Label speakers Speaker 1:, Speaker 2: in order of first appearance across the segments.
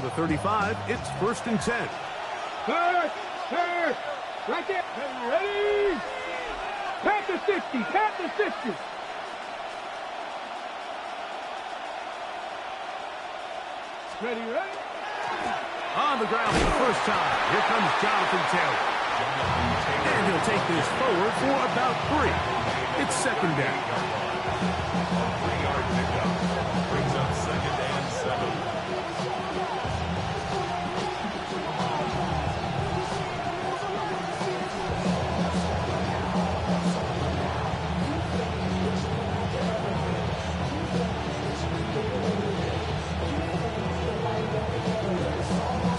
Speaker 1: the 35. It's 1st and 10.
Speaker 2: Third. Right there. Ready? Pat the 60. Ready?
Speaker 1: On the ground for the first time. Here comes Jonathan Taylor. And he'll take this forward for about 3. It's 2nd down.
Speaker 3: 3-yard pickup. Brings up 2nd and 7.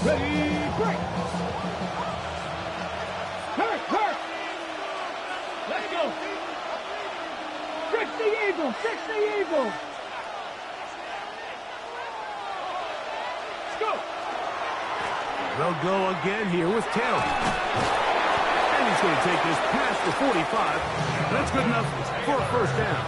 Speaker 2: Ready, break. Hurt. Let's go. 60 Eagles. Let's go.
Speaker 1: They'll go again here with Taylor. And he's going to take this past the 45. That's good enough for a 1st down.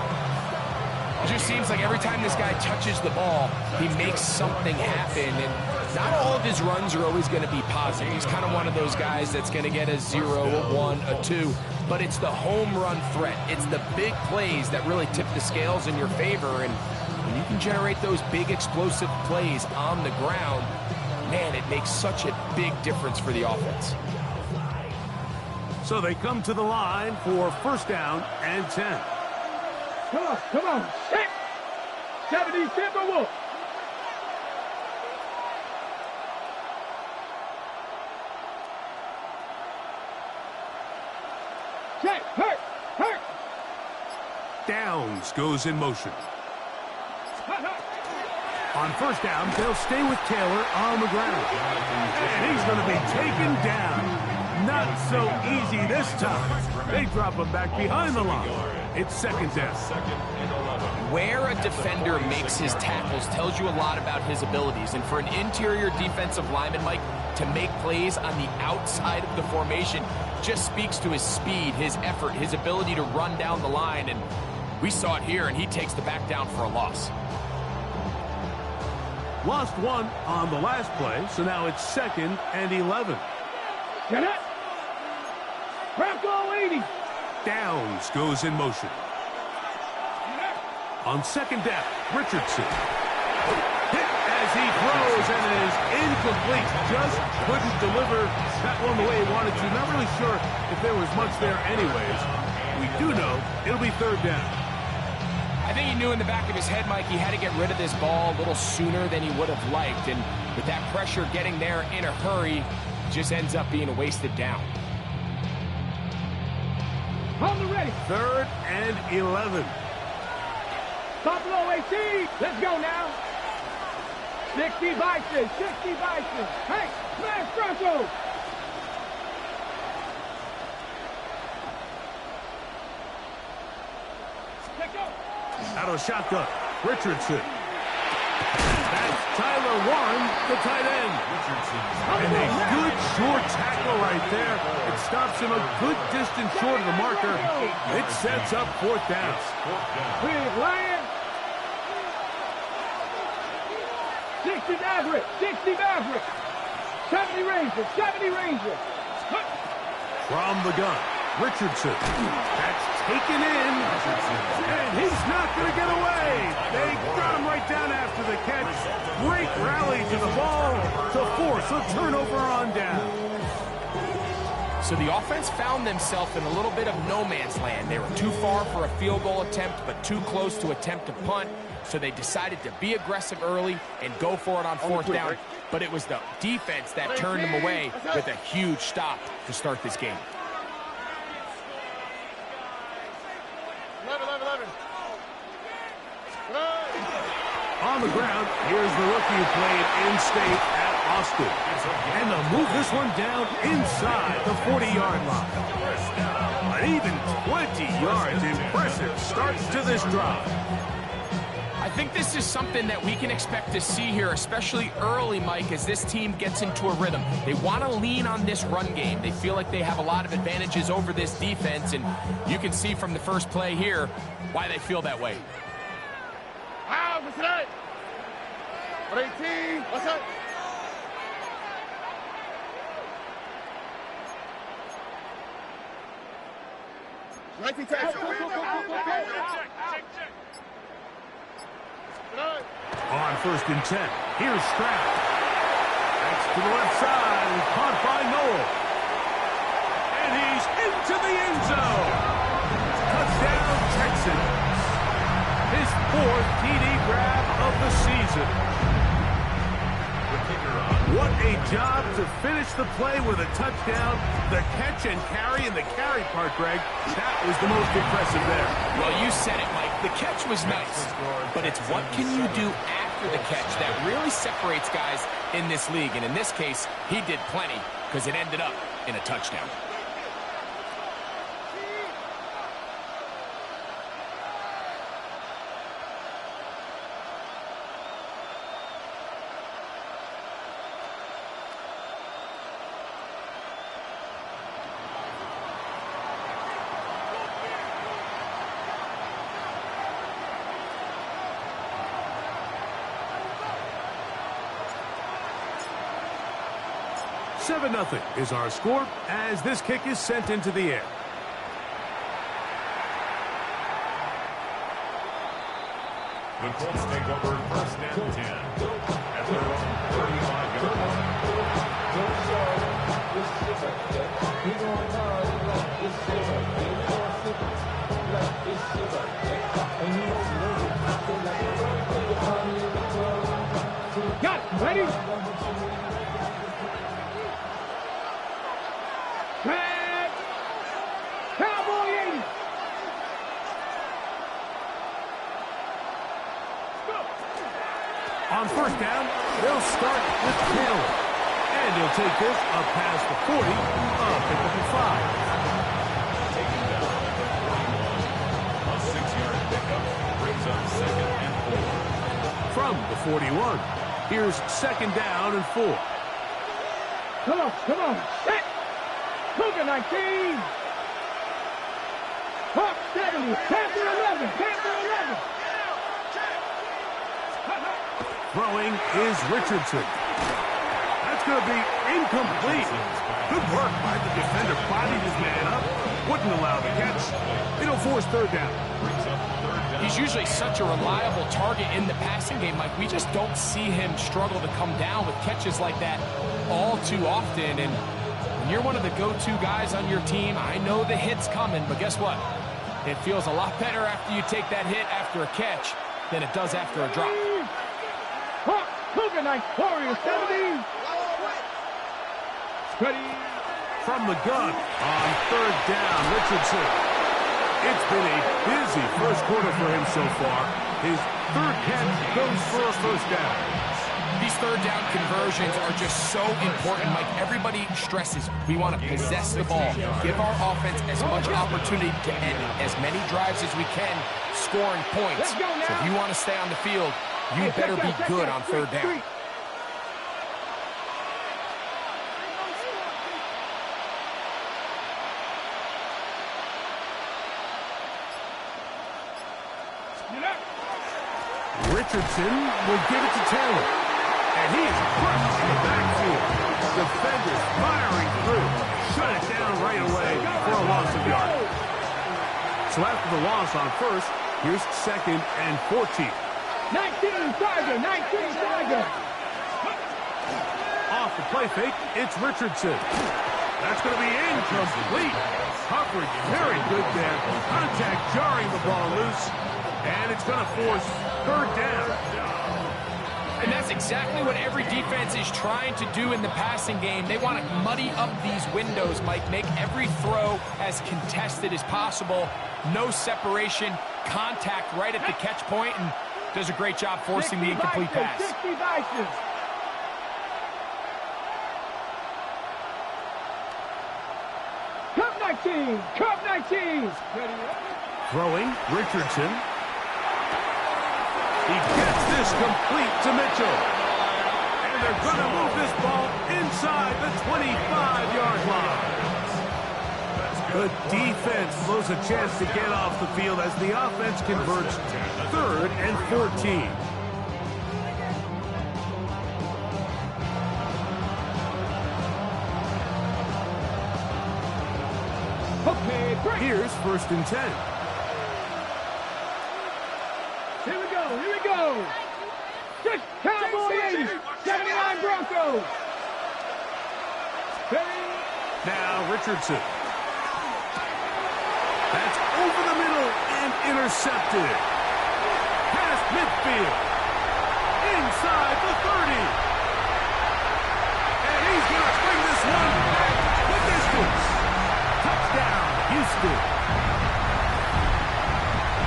Speaker 4: It just seems like every time this guy touches the ball, he makes something happen. And not all of his runs are always going to be positive. He's kind of one of those guys that's going to get a 0, a 1, a 2. But it's the home run threat. It's the big plays that really tip the scales in your favor. And when you can generate those big explosive plays on the ground, man, it makes such a big difference for the offense.
Speaker 1: So they come to the line for 1st down and 10.
Speaker 2: Come on. Hit. 70 Timberwolves. Check. Hurt.
Speaker 1: Downs goes in motion. On 1st down, they'll stay with Taylor on the ground. And he's going to be taken down. Not so easy this time. They drop him back behind the line. It's 2nd down.
Speaker 3: 2nd and 11.
Speaker 4: Where a defender makes his tackles tells you a lot about his abilities. And for an interior defensive lineman, Mike, to make plays on the outside of the formation just speaks to his speed, his effort, his ability to run down the line. And we saw it here, and he takes the back down for a loss.
Speaker 1: Lost 1 on the last play, so now it's 2nd and 11.
Speaker 2: Get it. Bronco 80.
Speaker 1: Downs goes in motion. On 2nd down, Richardson. Hit as he throws, and it is incomplete. Just couldn't deliver that one the way he wanted to. Not really sure if there was much there anyways. We do know it'll be 3rd down.
Speaker 4: I think he knew in the back of his head, Mike, he had to get rid of this ball a little sooner than he would have liked. And with that pressure getting there in a hurry, just ends up being a wasted down.
Speaker 2: On the ready.
Speaker 1: 3rd and 11.
Speaker 2: Buffalo 18. Let's go now. 60 Bison. Hey, smash Bronco. Let's go.
Speaker 1: Out of shotgun, Richardson. That's Tyler Warren, the tight end. And a good short tackle right there. It stops him a good distance short of the marker. It sets up 4th down.
Speaker 2: Big Lion. 60 Maverick. 70 Rangers.
Speaker 1: From the gun, Richardson. That's taken in. And he's not going to get away. They got him right down after the catch. Great rally to the ball to force a turnover on down.
Speaker 4: So the offense found themselves in a little bit of no man's land. They were too far for a field goal attempt, but too close to attempt a punt. So they decided to be aggressive early and go for it on 4th down. But it was the defense that turned them away with a huge stop to start this game.
Speaker 2: 11.
Speaker 1: On the ground, here's the rookie who played in-state at Austin. And they'll move this one down inside the 40-yard line. An even 20 yards. Impressive start to this drive.
Speaker 4: I think this is something that we can expect to see here, especially early, Mike, as this team gets into a rhythm. They want to lean on this run game. They feel like they have a lot of advantages over this defense, and you can see from the first play here why they feel that way.
Speaker 2: What's that? 18. What's that?
Speaker 1: On 1st and 10, here's Stroud. That's to the left side, and caught by Noel. And he's into the end zone. Touchdown, Texans. His 4th TD grab of the season. What a job to finish the play with a touchdown. The catch and carry, and the carry part, Greg, that was the most impressive there.
Speaker 4: Well, you said it, Mike. The catch was nice, but it's what can you do after the catch that really separates guys in this league. And in this case, he did plenty because it ended up in a touchdown.
Speaker 1: Seven 0 is our score as this kick is sent into the air.
Speaker 3: The Colts take over 1st and 10 at their own 35-yard
Speaker 2: line. Got it. Ready? Back. Cowboy 80.
Speaker 1: On 1st down, they'll start with Taylor. And he'll take this up past the 40, pick up at 5.
Speaker 3: taking down. A 6-yard pickup brings up 2nd and 4.
Speaker 1: From the 41, here's 2nd down and 4.
Speaker 2: Come on, come on. Set. Cougar 19. Hawk 70. Panther 11. Panther 11.
Speaker 1: Throwing is Richardson. That's going to be incomplete. Good work by the defender. Bodied his man up. Wouldn't allow the catch. It'll force 3rd down.
Speaker 4: He's usually such a reliable target in the passing game. Like, we just don't see him struggle to come down with catches like that all too often. And when you're one of the go-to guys on your team, I know the hit's coming, but guess what? It feels a lot better after you take that hit after a catch than it does after a drop.
Speaker 2: Hawk, Cougar 9, Warrior 70. Ready.
Speaker 1: From the gun on 3rd down, Richardson. It's been a busy first quarter for him so far. His 3rd catch goes for a 1st down.
Speaker 4: These 3rd down conversions are just so important, Mike. Everybody stresses we want to possess the ball, give our offense as much opportunity to end as many drives as we can, scoring points. So if you want to stay on the field, you better be good on 3rd down.
Speaker 1: Richardson will give it to Taylor. And he is crushed in the backfield. Defenders firing through. Shut it down right away for a loss of yardage. So after the loss on 1st, here's 2nd and 14.
Speaker 2: 19 Tiger, 19 Tiger.
Speaker 1: Off the play fake, it's Richardson. That's going to be incomplete. Coverage very good there. Contact jarring the ball loose. And it's going to force 3rd down.
Speaker 4: And that's exactly what every defense is trying to do in the passing game. They want to muddy up these windows, Mike. Make every throw as contested as possible. No separation, contact right at the catch point, and does a great job forcing the incomplete pass.
Speaker 2: 60 vices. Cup 19, Cup 19.
Speaker 1: Throwing, Richardson. He gets this complete to Mitchell. And they're going to move this ball inside the 25-yard line. The defense blows a chance to get off the field as the offense converts 3rd and 14.
Speaker 2: Okay,
Speaker 1: Here's 1st and 10.
Speaker 2: Here we go, here we go. Just Cowboy 80, 79 Broncos.
Speaker 1: Now Richardson. That's over the middle and intercepted. Past midfield. Inside the 30. And he's going to bring this one back the distance. Touchdown, Houston.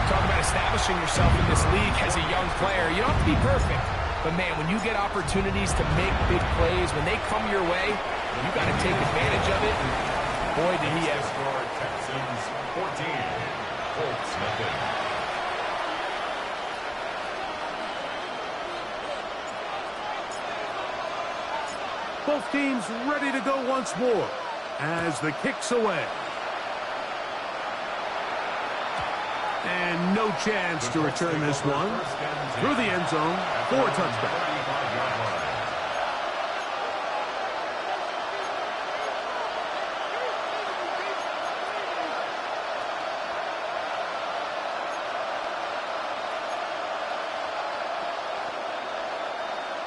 Speaker 4: Talk about establishing yourself in this league as a young player. You don't have to be perfect. But, man, when you get opportunities to make big plays, when they come your way, you got to take advantage of it. And boy, did he ever.
Speaker 3: Texans 14, Colts nothing.
Speaker 1: Both teams ready to go once more as the kick's away. And no chance to return this one. Through the end zone for a touchdown.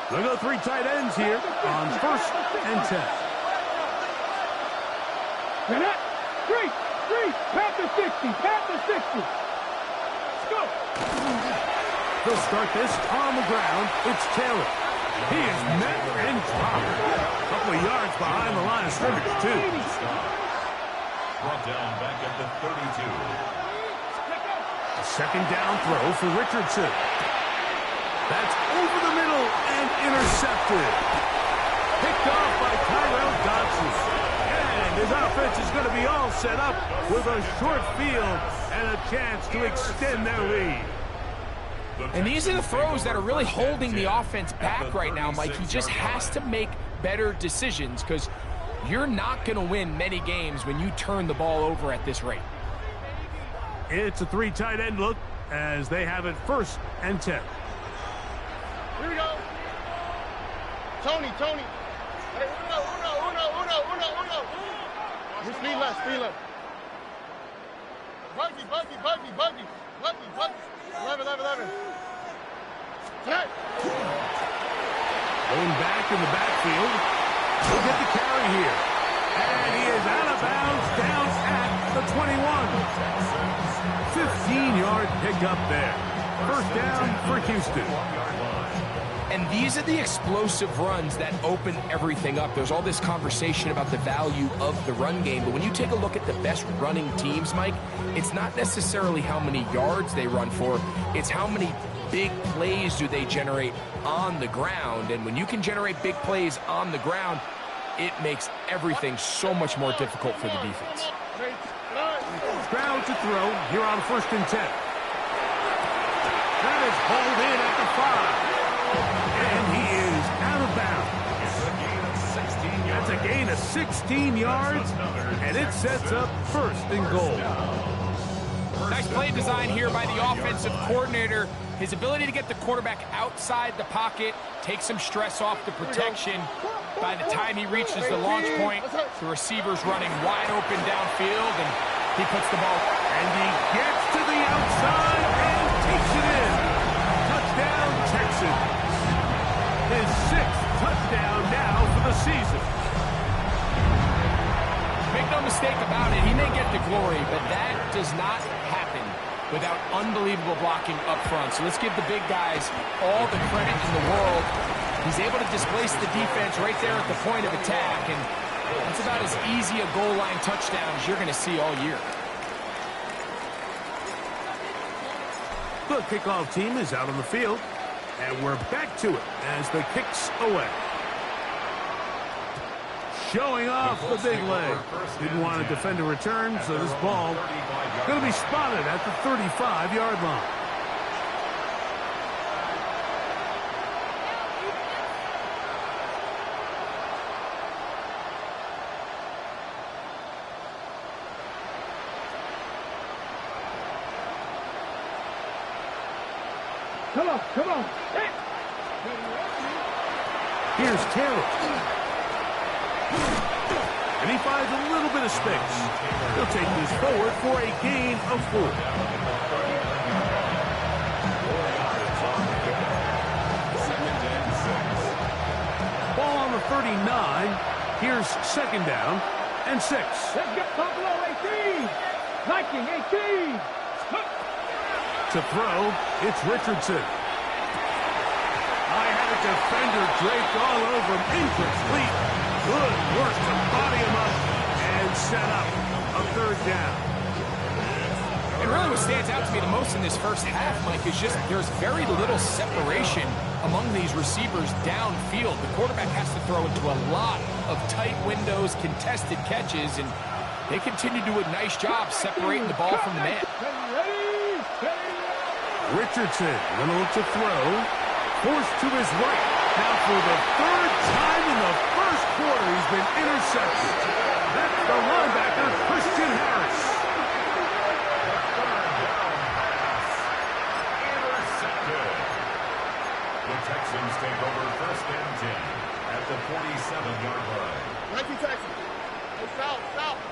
Speaker 1: They'll go 3 tight ends here on 1st and 10.
Speaker 2: And that, 3, pat the 60. Let's go.
Speaker 1: They'll start this on the ground. It's Taylor. He is met and dropped. A couple of yards behind the line of scrimmage, too.
Speaker 3: Brought down back at the 32.
Speaker 1: A 2nd down throw for Richardson. That's over the middle and intercepted. Picked off by Tyrell Dodson. And his offense is going to be all set up with a short field and a chance to extend their lead.
Speaker 4: And these are the throws that are really holding the offense back right now, Mike. He just has to make better decisions because you're not going to win many games when you turn the ball over at this rate.
Speaker 1: It's a 3 tight end look as they have it 1st and 10.
Speaker 2: Here we go. Tony. Hey, uno. Speed left. Buggy. 11. Tonight.
Speaker 1: Going back in the backfield. He'll get the carry here. And he is out of bounds down at the 21. 15-yard pickup there. 1st down for Houston.
Speaker 4: And these are the explosive runs that open everything up. There's all this conversation about the value of the run game, but when you take a look at the best running teams, Mike, it's not necessarily how many yards they run for, it's how many big plays do they generate on the ground. And when you can generate big plays on the ground, it makes everything so much more difficult for the defense.
Speaker 1: Stroud to throw here on 1st and 10. That is hauled in at the 5. And he is out of bounds. That's a gain of 16 yards, and it sets up 1st and goal.
Speaker 4: Nice play design here by the offensive coordinator. His ability to get the quarterback outside the pocket, take some stress off the protection. By the time he reaches the launch point, the receiver's running wide open downfield, and he puts the ball.
Speaker 1: And he gets to the outside and takes it in. Touchdown, Texans. His 6th touchdown now for the season.
Speaker 4: Make no mistake about it, he may get the glory, but that does not happen without unbelievable blocking up front. So let's give the big guys all the credit in the world. He's able to displace the defense right there at the point of attack, and that's about as easy a goal line touchdown as you're going to see all year.
Speaker 1: The kickoff team is out on the field, and we're back to it as the kick's away. Showing off the big leg. Didn't want to defend a return, so this ball going to be spotted at the 35-yard line.
Speaker 2: Come on. Hey.
Speaker 1: Here's Taylor. And he finds a little bit of space. He'll take this forward for a gain of 4. Ball on the 39. Here's 2nd down and 6.
Speaker 2: Let's get Buffalo 18. Viking 18.
Speaker 1: To throw, it's Richardson. I had a defender draped all over him. Incomplete. Good work to body him up and set up a 3rd down.
Speaker 4: And really what stands out to me the most in this first half, Mike, is just there's very little separation among these receivers downfield. The quarterback has to throw into a lot of tight windows, contested catches, and they continue to do a nice job separating the ball from the man.
Speaker 1: Richardson going to look to throw. Forced to his right. Now for the 3rd time in the first quarter, he's been intercepted. That's the linebacker, Christian Harris.
Speaker 3: Intercepted. The Texans take over 1st and 10 at the 47-yard line.
Speaker 5: 19 Texans. Hey, foul.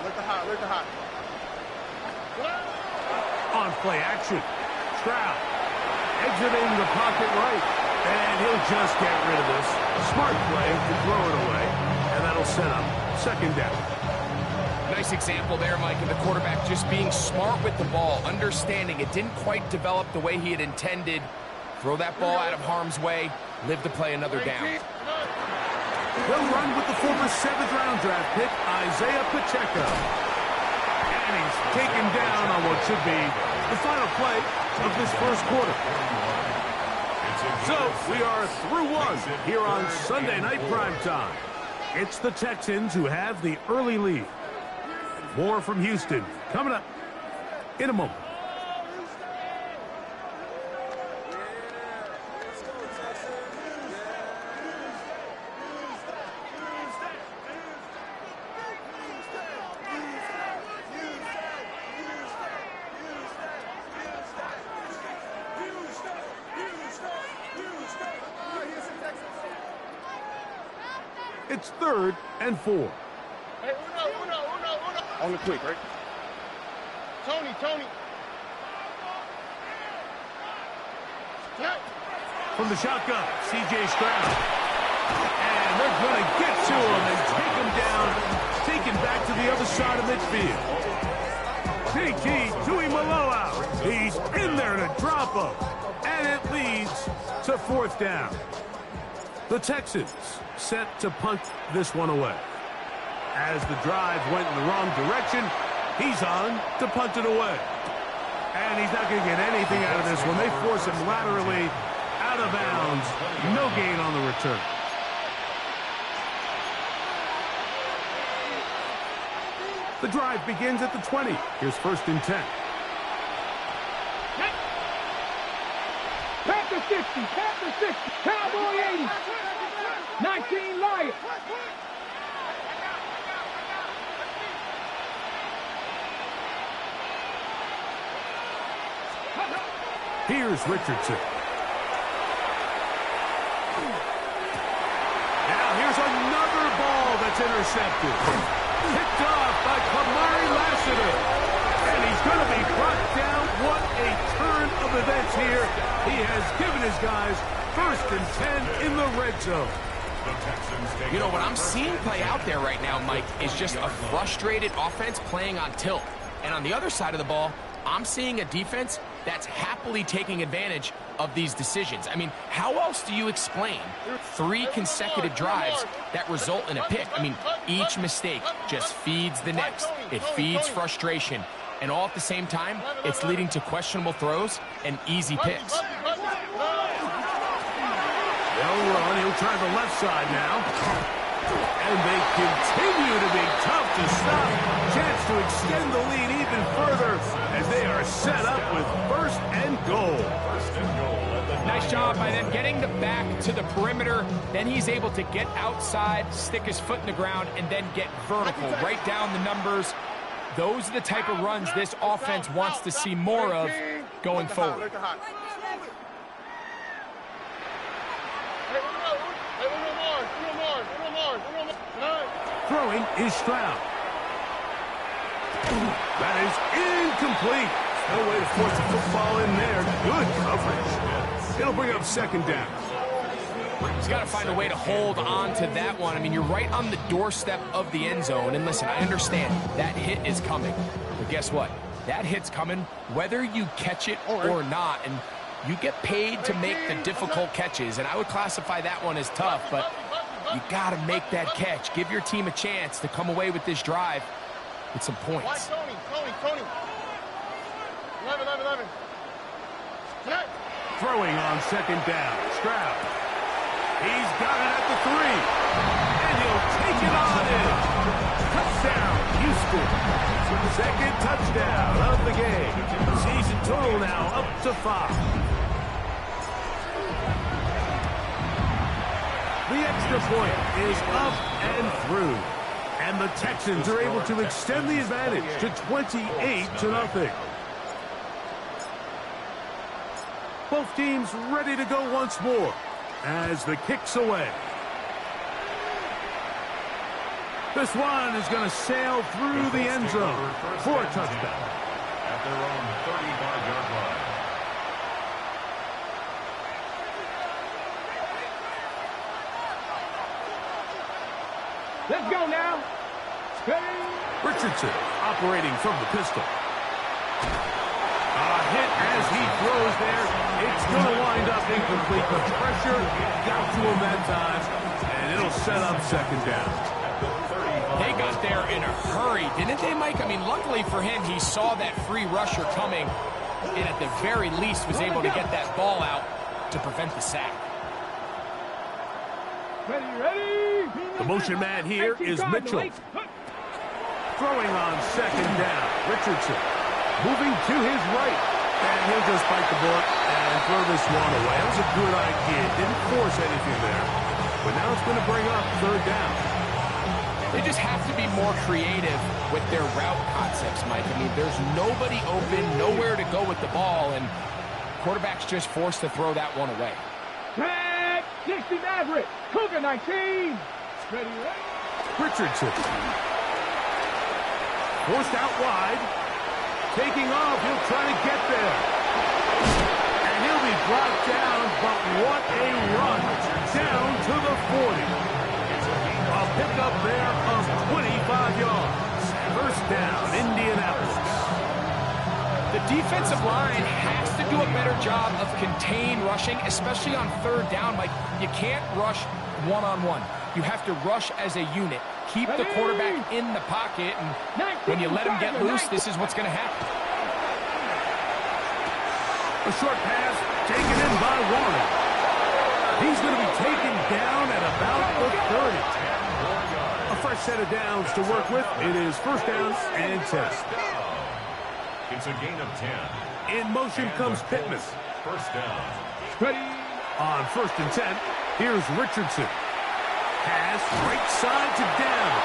Speaker 5: Let the hot.
Speaker 1: On play action. Stroud exiting the pocket right. And he'll just get rid of this. Smart play to throw it away. And that'll set up 2nd down.
Speaker 4: Nice example there, Mike, of the quarterback just being smart with the ball, understanding it didn't quite develop the way he had intended. Throw that ball out of harm's way, live to play another down.
Speaker 1: They'll run with the former 7th-round draft pick, Isaiah Pacheco. And he's taken down on what should be the final play of this first quarter. So, we are through 1 here on Sunday Night Primetime. It's the Texans who have the early lead. More from Houston coming up in a moment. It's 3rd and 4.
Speaker 5: Hey, Uno. On the quick, right? Tony.
Speaker 1: From the shotgun, C.J. Stroud. And they're going to get to him and take him down, taken back to the other side of midfield. J.T. Tuimoloau. He's in there to drop him. And it leads to 4th down. The Texans set to punt this one away. As the drive went in the wrong direction, he's on to punt it away. And he's not going to get anything out of this one. They force him laterally out of bounds. No gain on the return. The drive begins at the 20. Here's 1st and 10.
Speaker 2: Panther 60, Cowboy 80, 19 Lions.
Speaker 1: Here's Richardson. Now here's another ball that's intercepted. Picked off by Kamari Lassiter. And he's going to be brought down. What a turn of events here. He has given his guys 1st and 10 in the red zone.
Speaker 4: You know, what I'm seeing play out there right now, Mike, is just a frustrated offense playing on tilt. And on the other side of the ball, I'm seeing a defense that's happily taking advantage of these decisions. I mean, how else do you explain 3 consecutive drives that result in a pick? I mean, each mistake just feeds the next. It feeds frustration. And all at the same time, it's leading to questionable throws and easy picks.
Speaker 1: They'll run. He'll try the left side now. And they continue to be tough to stop. Chance to extend the lead even further as they are set up with 1st and goal.
Speaker 4: Nice job by them getting the back to the perimeter. Then he's able to get outside, stick his foot in the ground, and then get vertical. Right down the numbers. Those are the type of runs this offense wants to see more of going forward.
Speaker 1: Throwing is Stroud. That is incomplete. No way to force the football in there. Good coverage. It'll bring up second down.
Speaker 4: He's got to find a way to hold on to that one. I mean, you're right on the doorstep of the end zone. And listen, I understand that hit is coming. But guess what? That hit's coming whether you catch it or not. And you get paid to make the difficult catches. And I would classify that one as tough, but you got to make that catch. Give your team a chance to come away with this drive with some points.
Speaker 5: Tony. 11. Connect.
Speaker 1: Throwing on second down. Stroud. He's got it at the 3. And he'll take it on in. Touchdown, Houston. Second touchdown of the game. Season total now up to 5. The extra point is up and through. And the Texans are able to extend the advantage to 28-0. Both teams ready to go once more as the kick's away. This one is going to sail through the end zone for a touchdown.
Speaker 3: At their own 35-yard line.
Speaker 2: Let's go now.
Speaker 1: Richardson operating from the pistol. A hit as he throws there. It's going to wind up incomplete. The pressure got to him that time, and it'll set up second down.
Speaker 4: They got there in a hurry, didn't they, Mike? I mean, luckily for him, he saw that free rusher coming, and at the very least was able to get that ball out to prevent the sack.
Speaker 2: Ready.
Speaker 1: The motion man here is Mitchell. Throwing on second down. Richardson moving to his right. And he'll just bite the bullet and throw this one away. That was a good idea. Didn't force anything there. But now it's going to bring up third down.
Speaker 4: They just have to be more creative with their route concepts, Mike. I mean, there's nobody open, nowhere to go with the ball, and quarterback's just forced to throw that one away.
Speaker 2: Track 60 Maverick. Cougar 19. Ready.
Speaker 1: Richardson. Forced out wide. Taking off. He'll try to get there. And he'll be brought down, but what a run. Down to the 40. A pickup there of 25 yards. First down, Indianapolis.
Speaker 4: The defensive line has to do a better job of contained rushing, especially on third down. Like, you can't rush one-on-one. You have to rush as a unit. Keep the quarterback in the pocket, and when you let him get loose, this is what's going to happen.
Speaker 1: A short pass taken in by Warren. He's going to be taken down at about the 30. A fresh set of downs to work with. It is first down and 10.
Speaker 3: It's a gain of 10.
Speaker 1: In motion comes Pittman.
Speaker 3: First down.
Speaker 2: Ready.
Speaker 1: On first and 10, here's Richardson. Pass right side to down.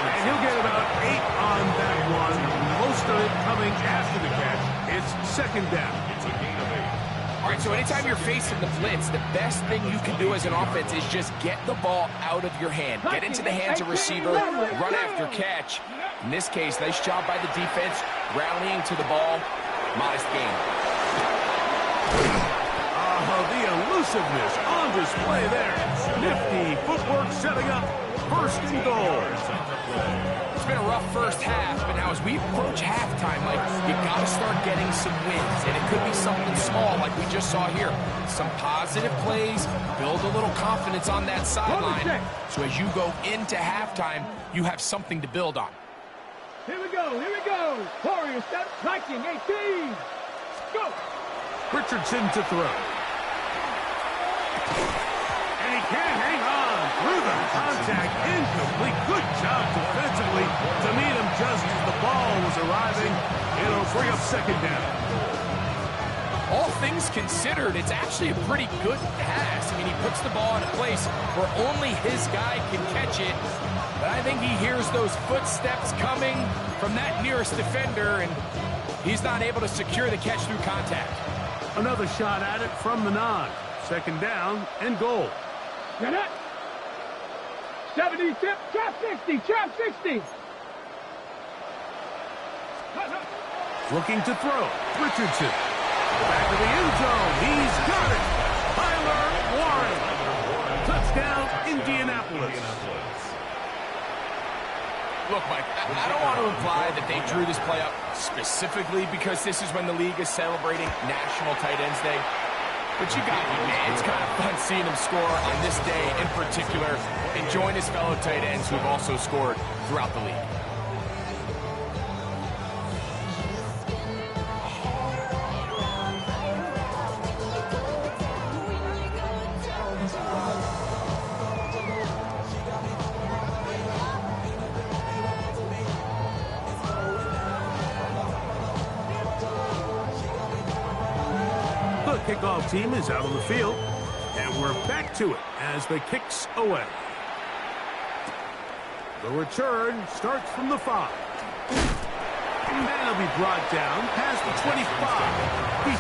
Speaker 1: And he'll get about 8 on that one. Most of it coming after the catch. It's second down.
Speaker 3: It's a gain of 8.
Speaker 4: All right, so anytime you're facing the blitz, the best thing you can do as an offense is just get the ball out of your hand. Get into the hands of receiver, run after catch. In this case, nice job by the defense, rallying to the ball. Modest gain.
Speaker 1: The elusiveness on display there. Nifty footwork setting up first and goal.
Speaker 4: It's been a rough first half, but now as we approach halftime, like, you got to start getting some wins, and it could be something small like we just saw here. Some positive plays, build a little confidence on that sideline, so as you go into halftime, you have something to build on.
Speaker 2: Here we go. Warrior step, striking 18. Go.
Speaker 1: Richardson to throw. And he can't hang on through the contact. Incomplete. Good job defensively to meet him just as the ball was arriving. It'll bring up second down.
Speaker 4: All things considered, it's actually a pretty good pass. I mean, he puts the ball in a place where only his guy can catch it. But I think he hears those footsteps coming from that nearest defender, and he's not able to secure the catch through contact.
Speaker 1: Another shot at it from the 9. Second down and goal.
Speaker 2: Get it. 70 tip, trap 60, trap 60.
Speaker 1: Looking to throw. Richardson. Back to the end zone. He's got it. Tyler Warren. Touchdown, Indianapolis.
Speaker 4: Look, Mike, I don't want to imply that they drew this play up specifically because this is when the league is celebrating National Tight Ends Day. But you got me, man. It's kind of fun seeing him score on this day in particular and join his fellow tight ends who have also scored throughout the league.
Speaker 1: Kickoff team is out on the field, and we're back to it as the kick's away. The return starts from the 5. And it'll be brought down past the 25.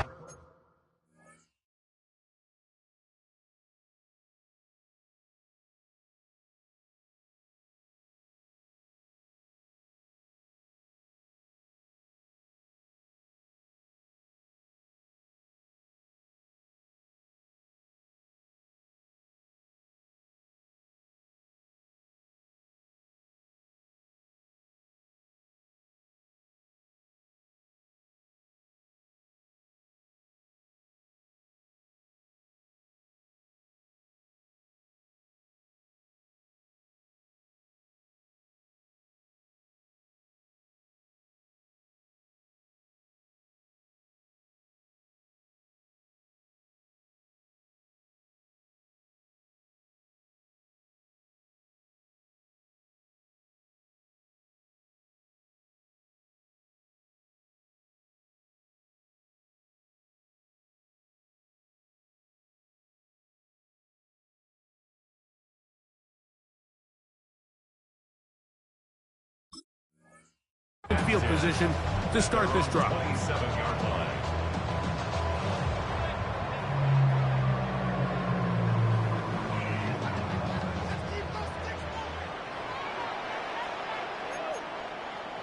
Speaker 1: Field position to start this drive.
Speaker 3: 27-yard line.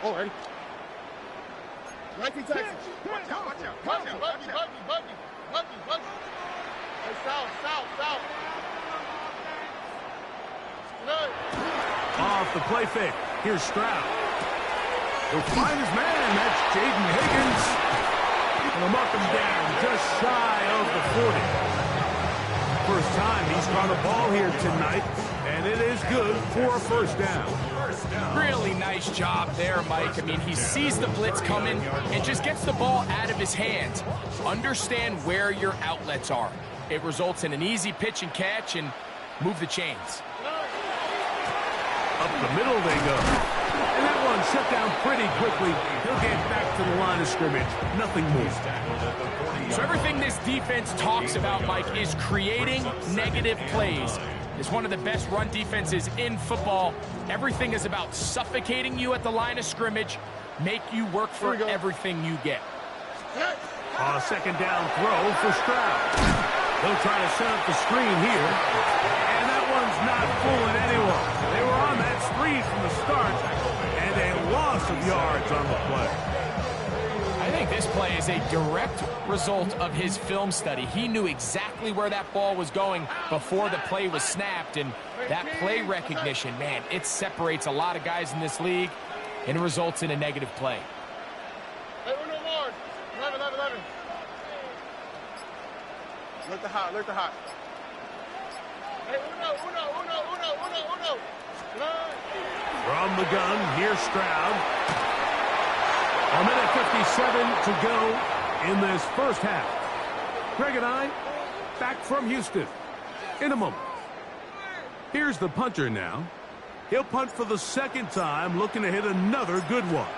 Speaker 5: Oh, ready? 19 Texans. Watch out, watch out. Buggy. Hey, south. Good.
Speaker 1: Off the play fake. Here's Stroud. He'll find his man. That's Jaden Higgins. And he'll mark him down just shy of the 40. First time he's caught a ball here tonight, and it is good for a first down.
Speaker 4: Really nice job there, Mike. I mean, he sees the blitz coming and just gets the ball out of his hands. Understand where your outlets are. It results in an easy pitch and catch and move the chains.
Speaker 1: Up the middle they go. And that one shut down pretty quickly. He'll get back to the line of scrimmage. Nothing more.
Speaker 4: So everything this defense talks about, Mike, is creating negative plays. It's one of the best run defenses in football. Everything is about suffocating you at the line of scrimmage, make you work for everything you get.
Speaker 1: Second down throw for Stroud. He'll try to set up the screen here. And that one's not fooling anyone. They were on that screen from the start, and a loss of yards on the play.
Speaker 4: I think this play is a direct result of his film study. He knew exactly where that ball was going before the play was snapped, and that play recognition, man, it separates a lot of guys in this league, and it results in a negative play.
Speaker 5: Hey, Uno more. 11. Look the hot. Hey, Uno.
Speaker 1: From the gun, here's Stroud. A minute 57 to go in this first half. Greg and I back from Houston in a moment. Here's the punter now. He'll punt for the second time, looking to hit another good one.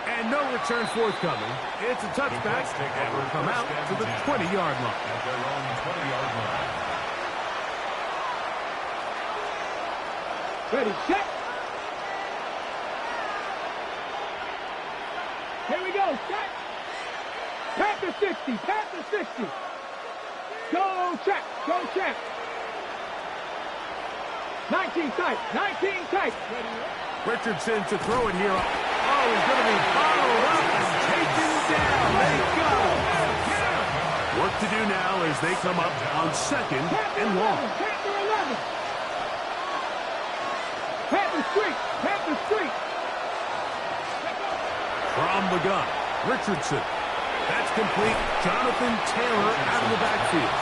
Speaker 1: And no return forthcoming. It's a touchback, and will come out to the 20-yard line.
Speaker 3: At their own 20-yard line.
Speaker 2: Ready, set. Here we go, set. Panther 60. Go check. 19 tight. 19 tight.
Speaker 1: Richardson to throw it here. Oh, he's going to be followed up and taken down. They got him. Work to do now as they come up on 2nd and long.
Speaker 2: Panther 11. Panther streak. Panther streak.
Speaker 1: From the gun, Richardson. That's complete. Jonathan Taylor out of the backfield.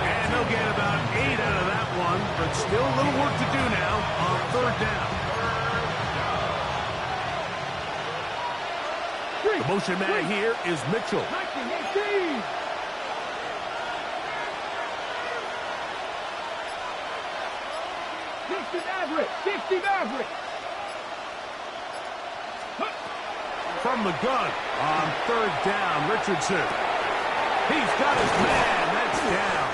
Speaker 1: And they'll get about 8 out of that one, but still a little work to do now on 3rd down. The motion man here is Mitchell.
Speaker 2: 19-18. Steve Everett.
Speaker 1: From the gun on 3rd down, Richardson. He's got his man. That's down.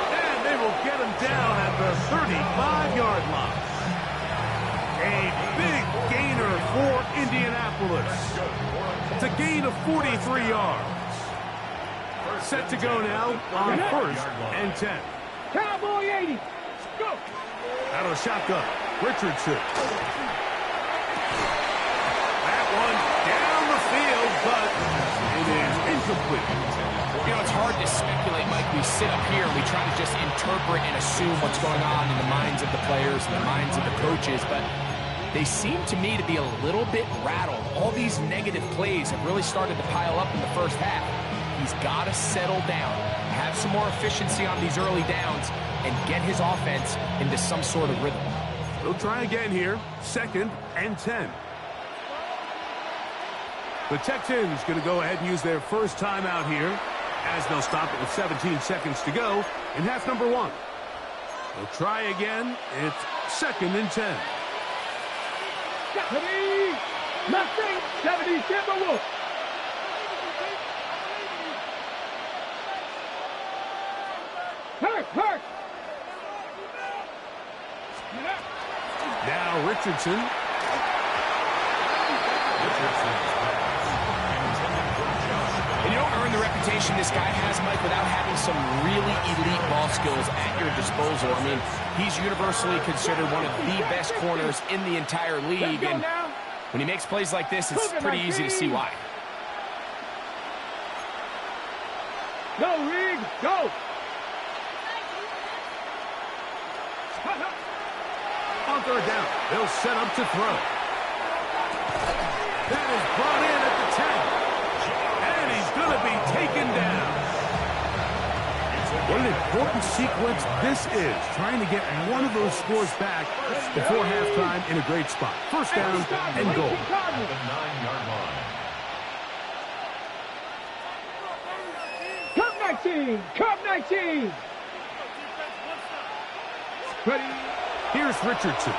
Speaker 1: And they will get him down at the 35-yard line. A big gainer for Indianapolis. It's a gain of 43 yards. Set to go now on 1st and 10.
Speaker 2: Cowboy 80. Go.
Speaker 1: Out of the shotgun, Richardson. That one down the field, but it is incomplete.
Speaker 4: You know, it's hard to speculate, Mike. We sit up here and we try to just interpret and assume what's going on in the minds of the players and the minds of the coaches, but they seem to me to be a little bit rattled. All these negative plays have really started to pile up in the first half. He's got to settle down, have some more efficiency on these early downs, and get his offense into some sort of rhythm.
Speaker 1: They'll try again here, 2nd and 10. The Texans going to go ahead and use their first timeout here, as they'll stop it with 17 seconds to go in half number 1. They'll try again. It's 2nd and 10.
Speaker 2: 70. Nothing. 70 Timberwolves. Hurt.
Speaker 1: Now Richardson.
Speaker 4: And you don't earn the reputation this guy has, Mike, without having some really elite ball skills at your disposal. I mean, he's universally considered one of the best corners in the entire league. And when he makes plays like this, it's pretty easy to see why.
Speaker 2: Go, Reed. Go.
Speaker 1: On 3rd down, they'll set up to throw. That is brought in at the 10. And he's going to be taken down. What an important sequence this is, trying to get one of those scores back before halftime in a great spot. 1st down and goal.
Speaker 3: At the 9-yard line.
Speaker 2: Cup 19. Ready.
Speaker 1: Here's Richardson.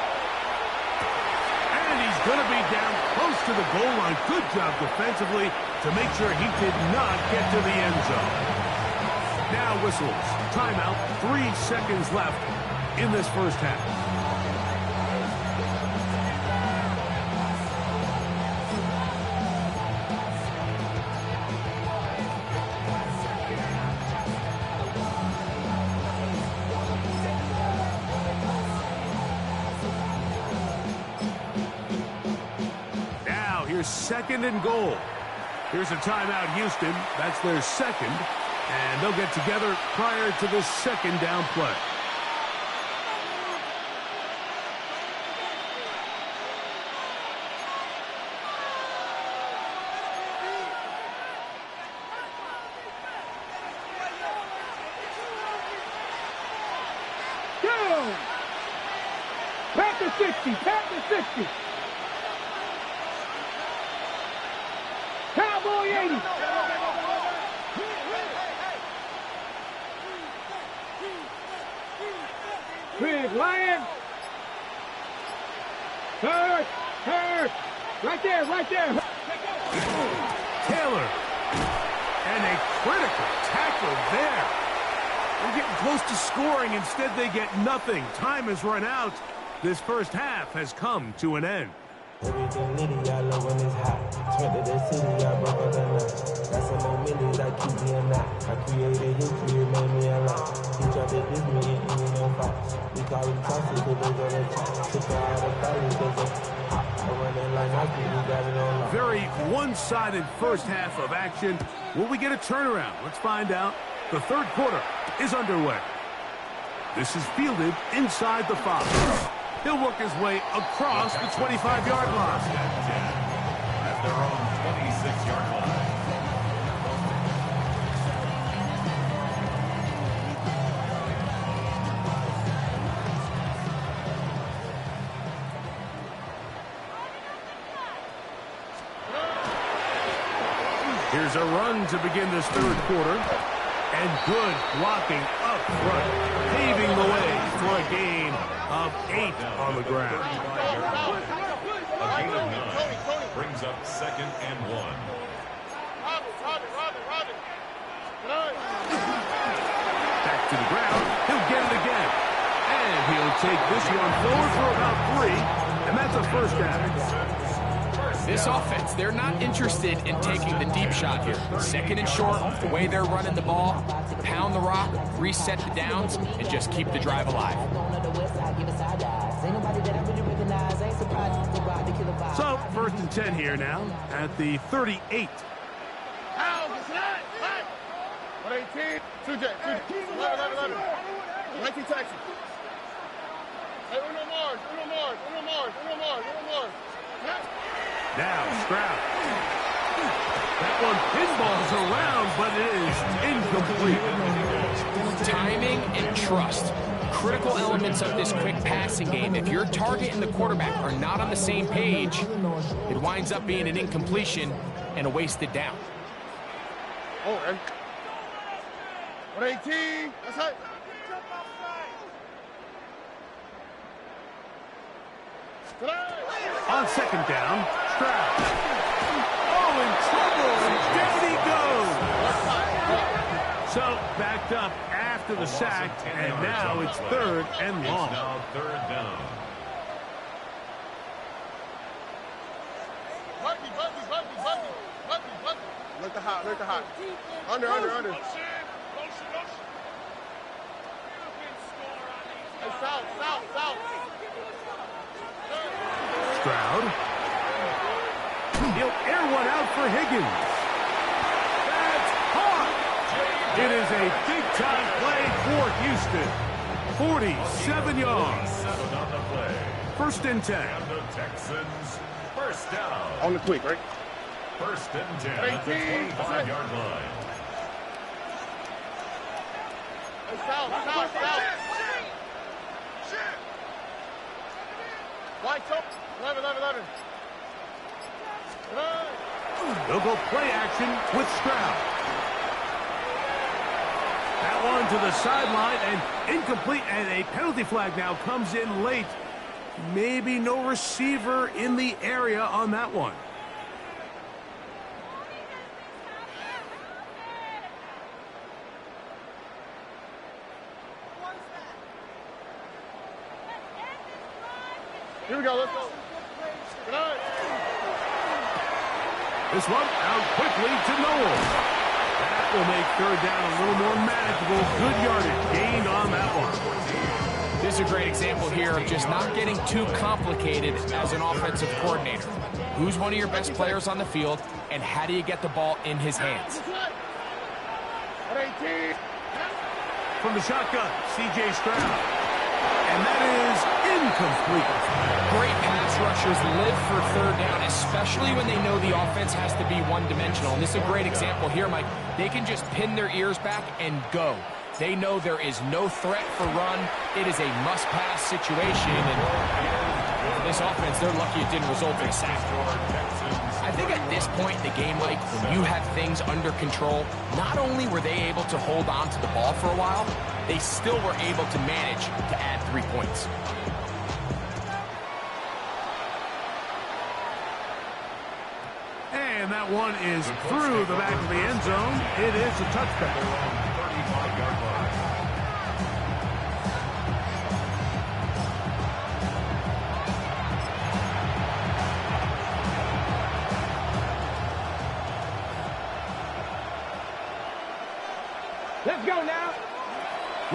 Speaker 1: And he's going to be down close to the goal line. Good job defensively to make sure he did not get to the end zone. Now whistles. Timeout. 3 seconds left in this first half. Here's 2nd and goal. Here's a timeout, Houston. That's their 2nd. And they'll get together prior to the 2nd down play.
Speaker 2: Go. Panther 60. Panther 60. Cowboy 80. Big Lion. Hurt. Right there.
Speaker 1: Taylor. And a critical tackle there. They're getting close to scoring. Instead, they get nothing. Time has run out. This first half has come to an end.
Speaker 6: Everything litty, I love when it's hot. Went to the city, I broke up the night. Got some more millions that keep me a knot. I created history, it made me a lot. He tried to diss me, it ain't no fight. We call him toxic, cause they gonna talk. Took her out of college, cause they hot. I run it like Nike, we got it on lock.
Speaker 1: Very one-sided first half of action. Will we get a turnaround? Let's find out. The third quarter is underway. This is fielded inside the 5. He'll work his way across the 25-yard line.
Speaker 3: At their own 26-yard line.
Speaker 1: Here's a run to begin this third quarter. And good blocking up front, paving the way for a gain of 8 on the ground.
Speaker 3: A gain of 9 brings up 2nd and 1.
Speaker 1: Back to the ground. He'll get it again. And he'll take this one forward for about 3. And that's a first down.
Speaker 4: This offense, they're not interested in taking the deep shot here. 2nd and short, the way they're running the ball, pound the rock, reset the downs, and just keep the drive alive.
Speaker 1: So, 1st and 10 here now at the 38.
Speaker 5: 118. 11. 19 Texans. Hey, Uno Mars.
Speaker 1: Now, Stroud. That one pinballs around, but it is incomplete.
Speaker 4: Timing and trust. Critical elements of this quick passing game. If your target and the quarterback are not on the same page, it winds up being an incompletion and a wasted down.
Speaker 5: Oh, and 118. That's it.
Speaker 1: On 2nd down, Stroud. Oh, in trouble, and down he goes. So, backed up after the sack, and now it's 3rd and long.
Speaker 3: It's now 3rd down.
Speaker 5: Look the hot. Under. Hey, south.
Speaker 1: Stroud. He'll air one out for Higgins. That's caught. It is a big-time play for Houston. 47 yards.
Speaker 3: 7 on the play.
Speaker 1: 1st and 10.
Speaker 3: And the Texans, first down.
Speaker 5: On the quick, right?
Speaker 3: 1st and 10 at the 25-yard line.
Speaker 5: Hey, south. White top. 11.
Speaker 1: They'll go play action with Stroud. That one to the sideline and incomplete, and a penalty flag now comes in late. Maybe no receiver in the area on that one.
Speaker 5: Here we go, let's go. Good night.
Speaker 1: This one out quickly to Noel. That will make 3rd down a little more manageable. Good yardage gained on that one.
Speaker 4: This is a great example here of just not getting too complicated as an offensive coordinator. Who's one of your best players on the field, and how do you get the ball in his hands?
Speaker 5: 118.
Speaker 1: From the shotgun, C.J. Stroud. And that is incomplete.
Speaker 4: Great pass rushers live for 3rd down, especially when they know the offense has to be one-dimensional. And this is a great example here, Mike. They can just pin their ears back and go. They know there is no threat for run. It is a must-pass situation. And for this offense, they're lucky it didn't result in a sack. I think at this point in the game, Mike, when you have things under control, not only were they able to hold on to the ball for a while, they still were able to manage to add 3 points.
Speaker 1: And that one is through the back of the end zone. It is a touchback.
Speaker 3: 35-yard line.
Speaker 2: Let's go now.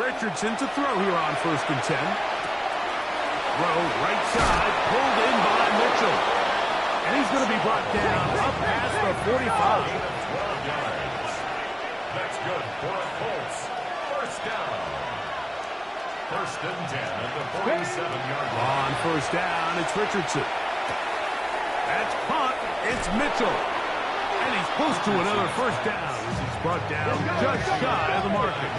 Speaker 1: Richardson to throw here on 1st and 10. Throw right side, pulled in by Mitchell. And he's going to be brought down up past the 45.
Speaker 3: 12 yards. That's good for a Colts. First down. 1st and 10 at the 47-yard line.
Speaker 1: On 1st down, it's Richardson. That's caught. It's Mitchell. And he's close to another 1st down as he's brought down just shy of the marker.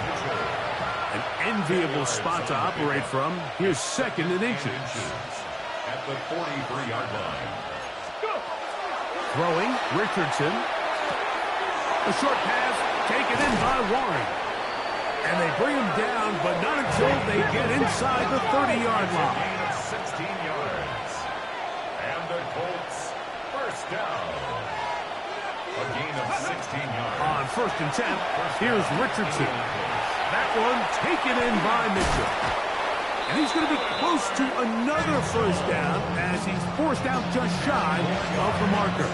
Speaker 1: An enviable spot to operate from. Here's 2nd and inches.
Speaker 3: At the 43-yard line.
Speaker 1: Throwing, Richardson. A short pass taken in by Warren. And they bring him down, but not until they get inside the 30-yard line.
Speaker 3: Gain of 16 yards. And the Colts, 1st down. A gain of 16 yards.
Speaker 1: On 1st and 10, here's Richardson. That one taken in by Mitchell. And he's going to be close to another 1st down as he's forced out just shy of the marker.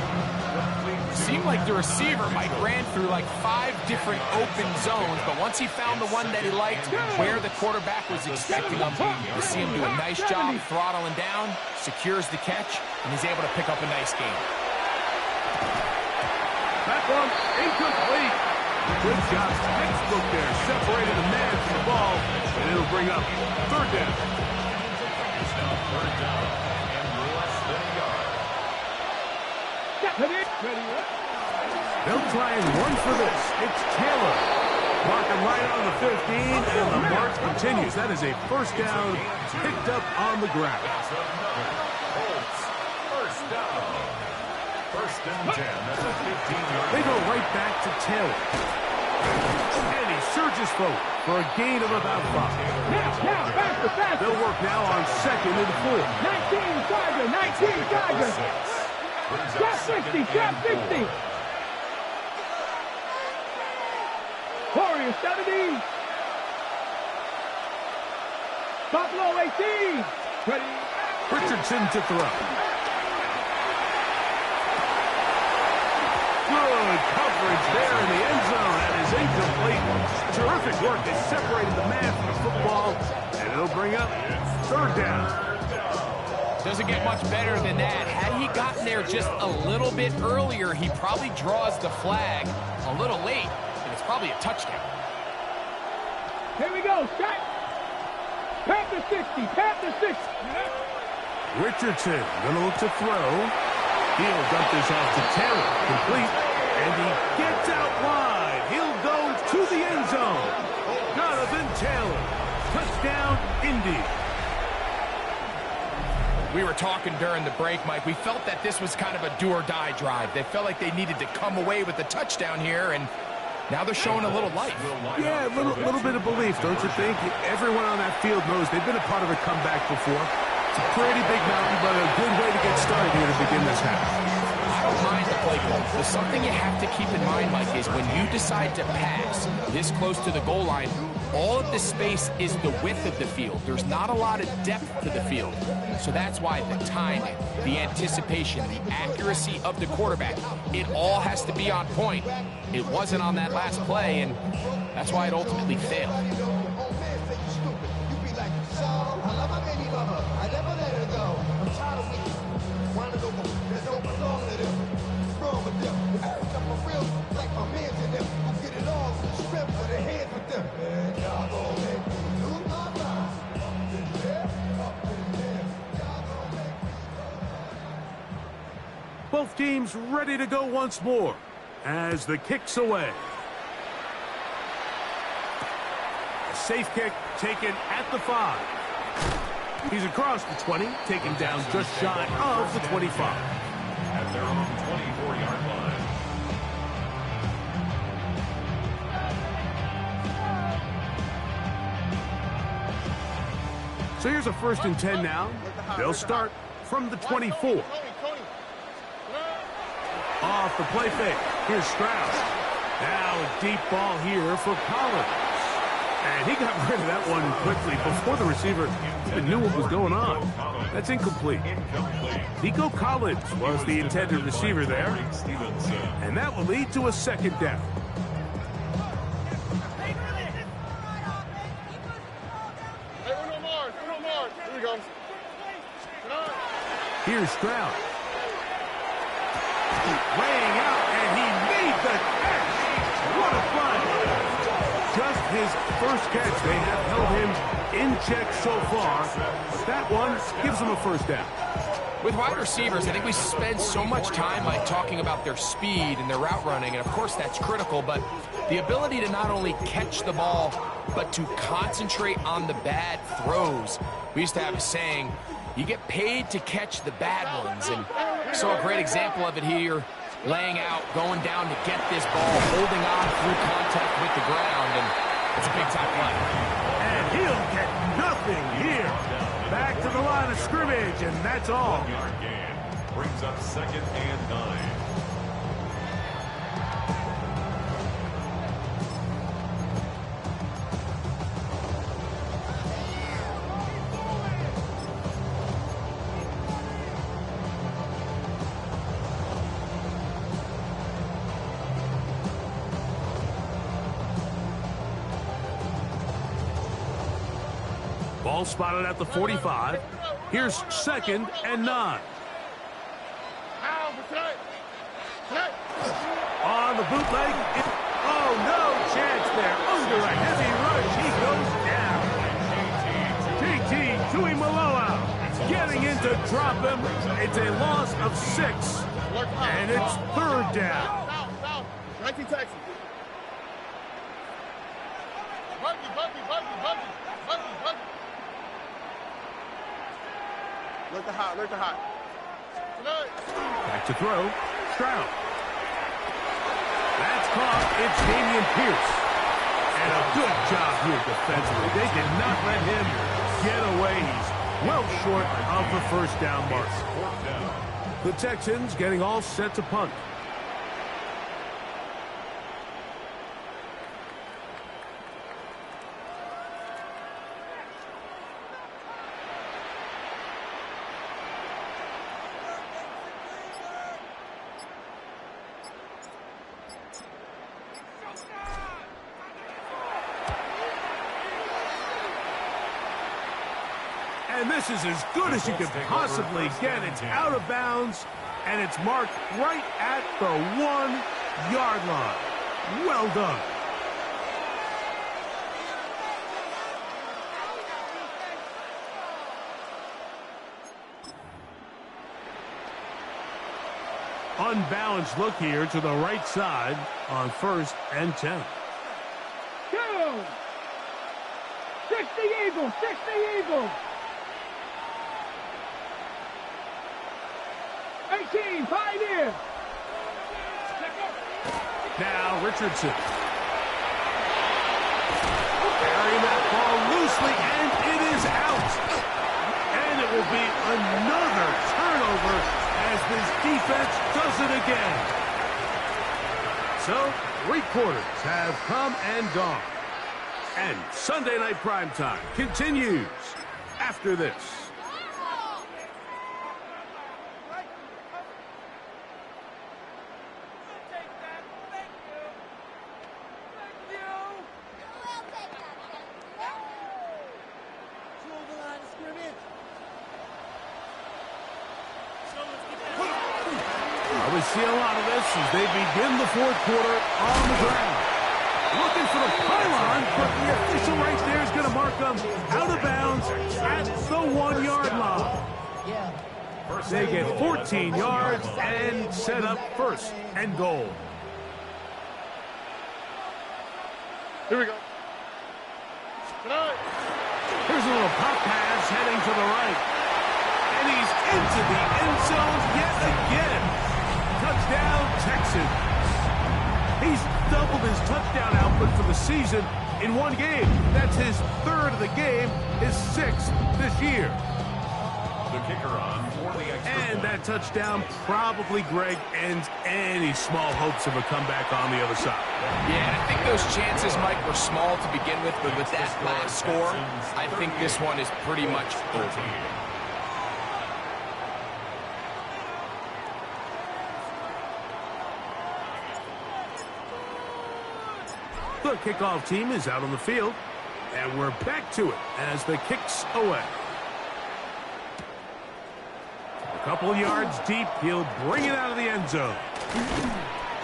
Speaker 4: Seemed like the receiver, Mike, ran through like 5 different open zones, but once he found the one that he liked, where the quarterback was expecting him, you see him do a nice job throttling down, secures the catch, and he's able to pick up a nice gain.
Speaker 1: That one incomplete. Good job, textbook there, separating the man from the ball, and it'll bring up 3rd down.
Speaker 3: It's now 3rd down and less than a yard.
Speaker 1: They'll try and run for this. It's Taylor. Marking right on the 15, and the march continues. That is a 1st down picked up on the ground.
Speaker 3: That's another Colts 1st down. 1st and 10 at the 15-yard line.
Speaker 1: They go right back to Taylor. And he surges forward for a gain of about 5.
Speaker 2: Now, faster.
Speaker 1: They'll work now on 2nd and 4.
Speaker 2: 19 Tiger, 19 Tiger. Trap 60, trap 60. Warriors 70. Buffalo 18. Ready.
Speaker 1: Richardson to throw. Good coverage there in the end zone. That is incomplete. Terrific work. They separated the man from the football, and it'll bring up 3rd down.
Speaker 4: Doesn't get much better than that. Had he gotten there just a little bit earlier, he probably draws the flag a little late, and it's probably a touchdown.
Speaker 2: Here we go, set. Panther 60, Panther 60.
Speaker 1: Richardson gonna look to throw. He'll dump this off to Taylor, complete, and he gets out wide. He'll go to the end zone. Jonathan Taylor, touchdown, Indy.
Speaker 4: We were talking during the break, Mike. We felt that this was kind of a do-or-die drive. They felt like they needed to come away with the touchdown here, and now they're showing a little life.
Speaker 1: Yeah, a little bit of belief, don't you think? Everyone on that field knows they've been a part of a comeback before. It's a pretty big mountain, but a good way to get started here to begin this half.
Speaker 4: I don't mind the play call. But something you have to keep in mind, Mike, is when you decide to pass this close to the goal line, all of the space is the width of the field. There's not a lot of depth to the field. So that's why the timing, the anticipation, the accuracy of the quarterback, it all has to be on point. It wasn't on that last play, and that's why it ultimately failed.
Speaker 1: Both teams ready to go once more as the kick's away. A safe kick taken at the 5. He's across the 20, taken down just shy of the 25.
Speaker 3: At their own 24-yard line.
Speaker 1: So here's a 1st and 10 now. They'll start from the 24. Off the play fake. Here's Strauss. Now a deep ball here for Collins. And he got rid of that one quickly before the receiver even knew what was going on. That's incomplete. Nico Collins was the intended receiver there. And that will lead to a 2nd down. Here's Stroud. Laying out, and he made the catch. What a play. Just his first catch. They have held him in check so far. But that one gives him a first down.
Speaker 4: With wide receivers, I think we spend so much time talking about their speed and their route running, and of course that's critical, but the ability to not only catch the ball, but to concentrate on the bad throws. We used to have a saying, you get paid to catch the bad ones, and saw a great example of it here, laying out, going down to get this ball, holding on through contact with the ground, and it's a big-time play.
Speaker 1: And he'll get nothing here. Back to the line of scrimmage, and that's all.
Speaker 3: 1-yard gain brings up 2nd and 9.
Speaker 1: Ball spotted at the 45. Here's 2nd and 9. On the bootleg. Oh, no chance there. Under a heavy rush, he goes down. JT Tuimoloau getting in to drop him. It's a loss of 6. And it's 3rd down.
Speaker 5: 19 Texans. Buggy. Look the hot.
Speaker 1: Back to throw. Stroud. That's caught. It's Damian Pierce. And a good job here defensively. They did not let him get away. He's well short of the first down mark. The Texans getting all set to punt. And this is as good as you could possibly get. It's out of bounds, and it's marked right at the 1-yard line. Well done. Unbalanced look here to the right side on 1st and 10.
Speaker 2: Go! 60 Eagles! 60 Eagles! 18, Pioneer!
Speaker 1: Now Richardson. Carrying that ball loosely, and it is out. And it will be another turnover as this defense does it again. So, 3 quarters have come and gone. And Sunday Night Primetime continues after this. We see a lot of this as they begin the 4th quarter on the ground. Looking for the pylon, but the official right there is going to mark them out of bounds at the 1-yard line. They get 14 yards and set up 1st and goal.
Speaker 5: Here we go.
Speaker 1: Here's a little pop pass heading to the right. And he's into the end zone yet again. Touchdown, Texans. He's doubled his touchdown output for the season in 1 game. That's his 3rd of the game, his 6th this year.
Speaker 3: The kicker on for the extra
Speaker 1: And
Speaker 3: point.
Speaker 1: that touchdown probably, Greg, ends any small hopes of a comeback on the other side.
Speaker 4: Yeah, and I think those chances, Mike, were small to begin with, but with that last score, I think this one is pretty much over.
Speaker 1: The kickoff team is out on the field, and we're back to it as the kick's away. Couple yards deep, he'll bring it out of the end zone.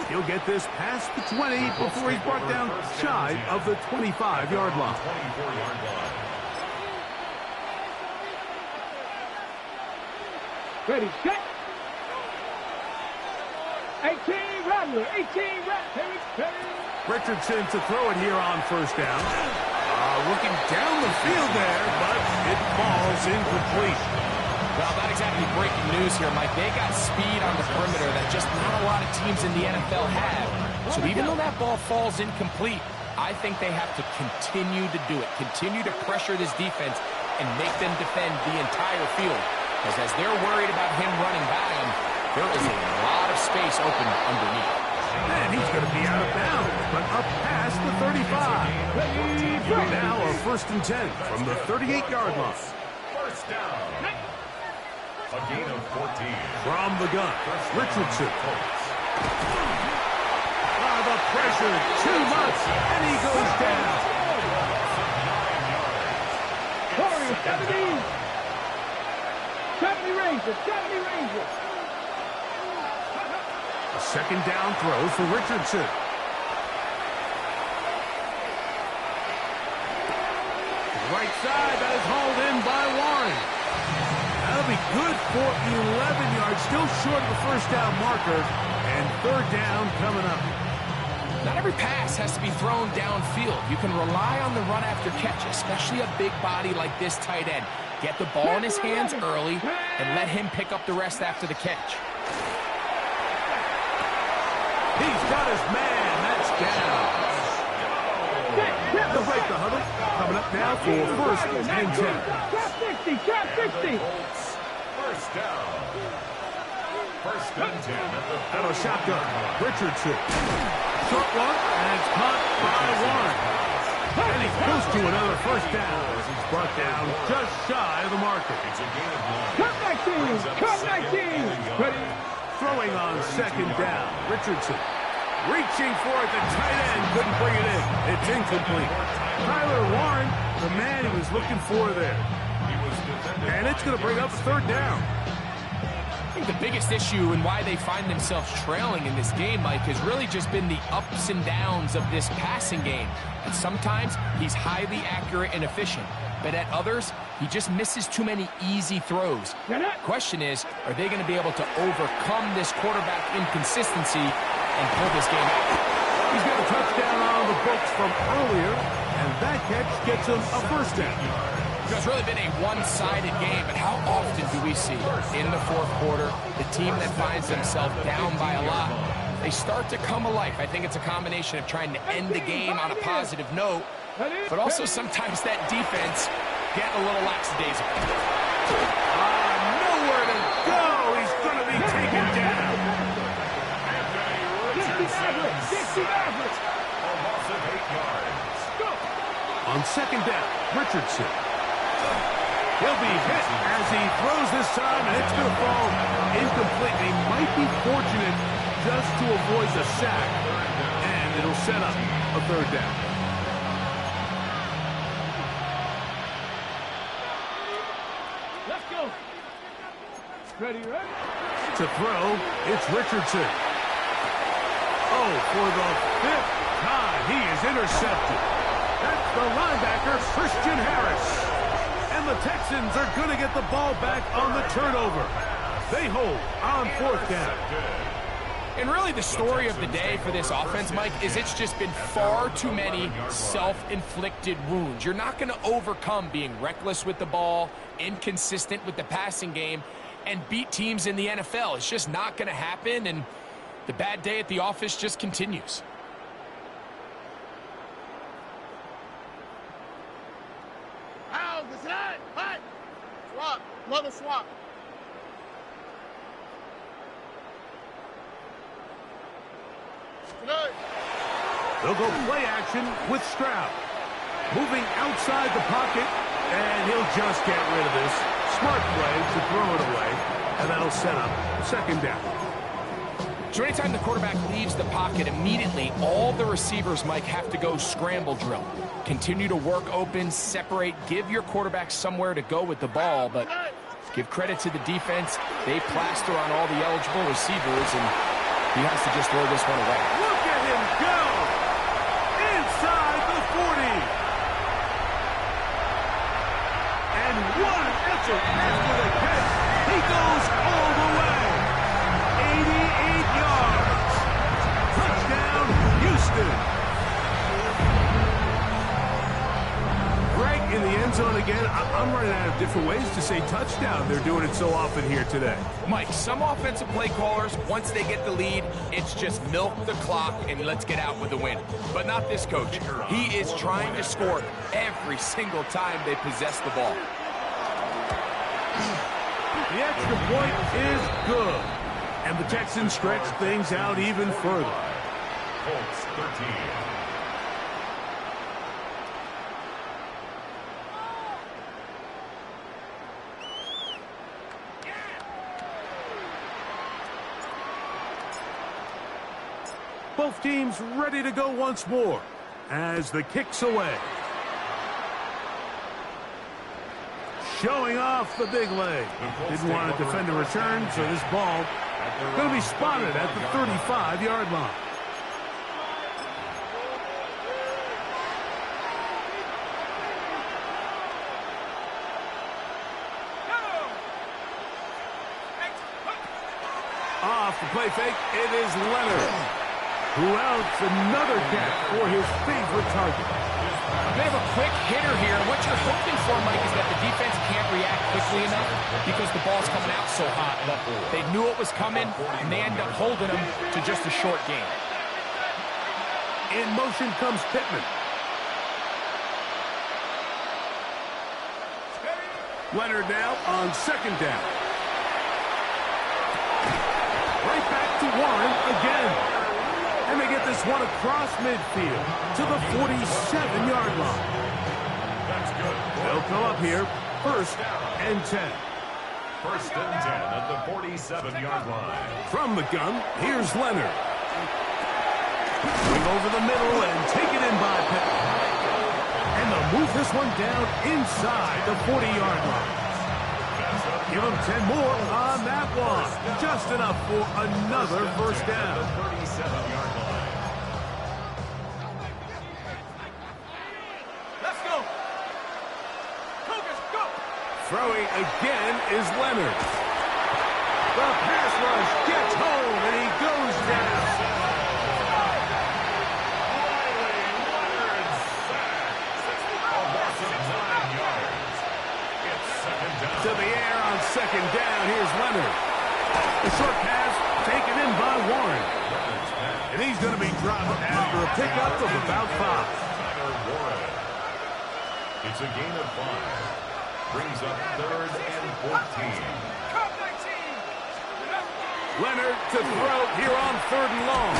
Speaker 1: He'll get this past the 20 before he's brought down shy of the 25-yard line.
Speaker 3: 24-yard line.
Speaker 2: Ready, set. 18, Rattler, 18, Rattler.
Speaker 1: Richardson to throw it here on first down. Looking down the field there, but it falls incomplete.
Speaker 4: Well, not exactly breaking news here, Mike. They got speed on the perimeter that just not a lot of teams in the NFL have. So even though that ball falls incomplete, I think they have to continue to do it. Continue to pressure this defense and make them defend the entire field. Because as they're worried about him running by them, there is a lot of space open underneath.
Speaker 1: And he's going to be out of bounds, but up past the 35. Now a 1st and 10 from the 38-yard line.
Speaker 3: First down. A gain of 14.
Speaker 1: From the gun, Richardson. The pressure, too much, and he goes down.
Speaker 2: Corey, 70 Rangers, 70 Rangers.
Speaker 1: A second down throw for Richardson. Right side, that is hauled in by Warren. That'll be good for 11 yards, still short of the first down marker, and third down coming up.
Speaker 4: Not every pass has to be thrown downfield. You can rely on the run after catch, especially a big body like this tight end. Get the ball in his hands early and let him pick up the rest after the catch.
Speaker 1: He's got his man. That's down. They'll break the huddle. Coming up now for 1st and 10.
Speaker 2: Cap 60, cap 60.
Speaker 3: First down. 1st and 10 at the
Speaker 1: Out of shotgun, Richardson. Short one, and it's caught by Warren. And he's close to another first down as he's brought down just shy of the marker.
Speaker 3: It's a gain of 9.
Speaker 2: Cut 19, cut 19. Ready.
Speaker 1: Throwing on second down, Richardson. Reaching for it, the tight end couldn't bring it in. It's incomplete. Tyler Warren, the man he was looking for there. And it's going to bring up 3rd down.
Speaker 4: I think the biggest issue and why they find themselves trailing in this game, Mike, has really just been the ups and downs of this passing game. And sometimes he's highly accurate and efficient, but at others, he just misses too many easy throws. Question is, are they going to be able to overcome this quarterback inconsistency and pull this game out?
Speaker 1: He's got a touchdown on the books from earlier, and that catch gets him a first down.
Speaker 4: It's really been a one-sided game, but how often do we see in the 4th quarter the team that finds themselves down by a lot, they start to come alive? I think it's a combination of trying to end the game on a positive note, but also sometimes that defense get a little lackadaisical.
Speaker 1: Nowhere to go. He's going to be taken down.
Speaker 2: 60 average.
Speaker 3: A loss of 8 yards.
Speaker 1: On second down, Richardson. He'll be hit as he throws this time, and it's going to fall incomplete. They might be fortunate just to avoid the sack, and it'll set up a 3rd down.
Speaker 2: Let's go. Ready, ready.
Speaker 1: To throw, it's Richardson. Oh, for the 5th time, he is intercepted. That's the linebacker, Christian Harris. And the Texans are going to get the ball back on the turnover. They hold on 4th down.
Speaker 4: And really the story of the day for this offense, Mike, is it's just been far too many self-inflicted wounds. You're not going to overcome being reckless with the ball, inconsistent with the passing game, and beat teams in the NFL. It's just not going to happen, and the bad day at the office just continues.
Speaker 5: Swap. Another swap. Good.
Speaker 1: They'll go play action with Stroud. Moving outside the pocket, and he'll just get rid of this. Smart play to throw it away, and that'll set up 2nd down.
Speaker 4: So anytime the quarterback leaves the pocket, immediately all the receivers, Mike, have to go scramble drill. Continue to work open, separate, give your quarterback somewhere to go with the ball, but Give credit to the defense. They plaster on all the eligible receivers, and he has to just throw this one away.
Speaker 1: Look at him go! Inside the 40. And what an effort after the catch. He goes all the way. 88 yards. Touchdown, Houston. Greg in the end zone again. I'm running out of different ways to say touchdown. They're doing it so often here today.
Speaker 4: Mike, some offensive play callers, once they get the lead, it's just milk the clock and let's get out with the win. But not this coach. He is trying to score every single time they possess the ball.
Speaker 1: The extra point is good. And the Texans stretch things out even further.
Speaker 3: Colts 13.
Speaker 1: Both teams ready to go once more as the kick's away. Showing off the big leg. Didn't want to defend a return, so this ball going to be spotted at the 35-yard line. Off the play fake, it is Leonard. Who else? Another catch for his favorite target.
Speaker 4: They have a quick hitter here. What you're hoping for, Mike, is that the defense can't react quickly enough because the ball's coming out so hot. They knew it was coming, and they end up holding them to just a short game.
Speaker 1: In motion comes Pittman. Leonard now on second down. Right back to Warren again. And they get this one across midfield to the 47-yard line.
Speaker 3: That's good.
Speaker 1: They'll come up here, first and 10.
Speaker 3: First and 10 at the 47-yard line.
Speaker 1: From the gun, here's Leonard. Swing over the middle and take it in by Pittman. And they'll move this one down inside the 40-yard line. Give them 10 more on that one. Just enough for another first down.
Speaker 3: 37-yard line.
Speaker 2: Let's go. Focus, go.
Speaker 1: Throwing again is Leonard. The pass rush gets home, and he goes down. To the air on second down. Here's Leonard. The short pass taken in by Warren. And he's going to be dropped after a pickup of about 5.
Speaker 3: Warren. It's a gain of 5. Brings up third and 14.
Speaker 1: Leonard to throw here on third and long.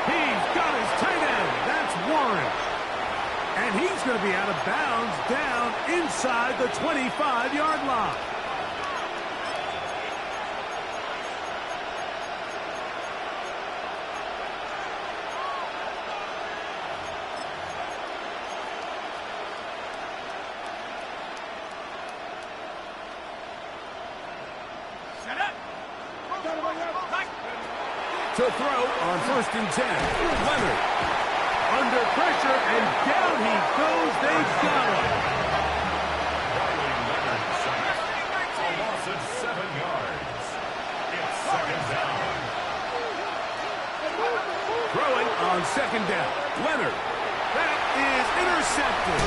Speaker 1: He's got his tight end. That's Warren. And he's going to be out of bounds down inside the 25-yard line. To throw on first and 10. Leonard. Under pressure, and down he goes. They've got him.
Speaker 3: A loss of 7 yards. It's second down.
Speaker 1: Throwing on second down. Leonard. That is intercepted.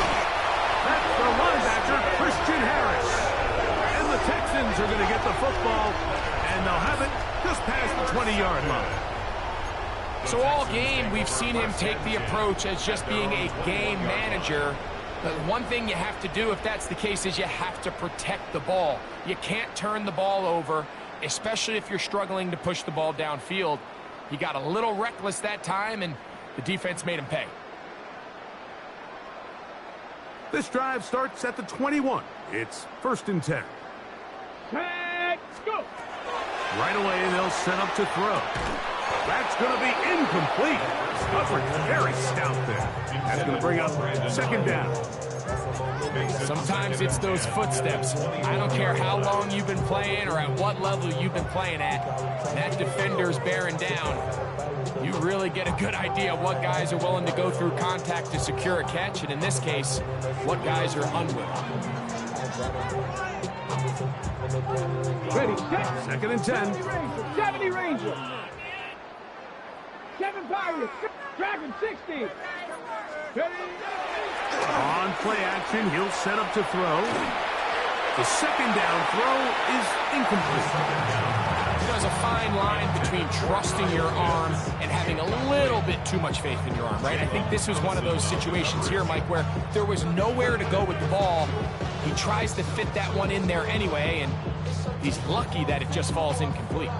Speaker 1: That's the linebacker, Christian Harris. And the Texans are going to get the football, and they'll have it just past the 20-yard line.
Speaker 4: So all game, we've seen him take the approach as just being a game manager. But one thing you have to do if that's the case is you have to protect the ball. You can't turn the ball over, especially if you're struggling to push the ball downfield. He got a little reckless that time, and the defense made him pay.
Speaker 1: This drive starts at the 21. It's first and 10.
Speaker 2: Let's go.
Speaker 1: Right away, they'll set up to throw. That's going to be incomplete. Coverage very stout there. That's going to bring up second down.
Speaker 4: Sometimes it's those footsteps. I don't care how long you've been playing or at what level you've been playing at. That defender's bearing down. You really get a good idea of what guys are willing to go through contact to secure a catch, and in this case, what guys are unwilling.
Speaker 2: Ready, set.
Speaker 1: 2nd and 10.
Speaker 2: 70 Rangers. 7 Pirates. Dragon 60. Ready.
Speaker 1: On play action, he'll set up to throw. The 2nd down throw is incomplete.
Speaker 4: There's a fine line between trusting your arm and having a little bit too much faith in your arm, right? I think this was one of those situations here, Mike, where there was nowhere to go with the ball. He tries to fit that one in there anyway, and he's lucky that it just falls incomplete.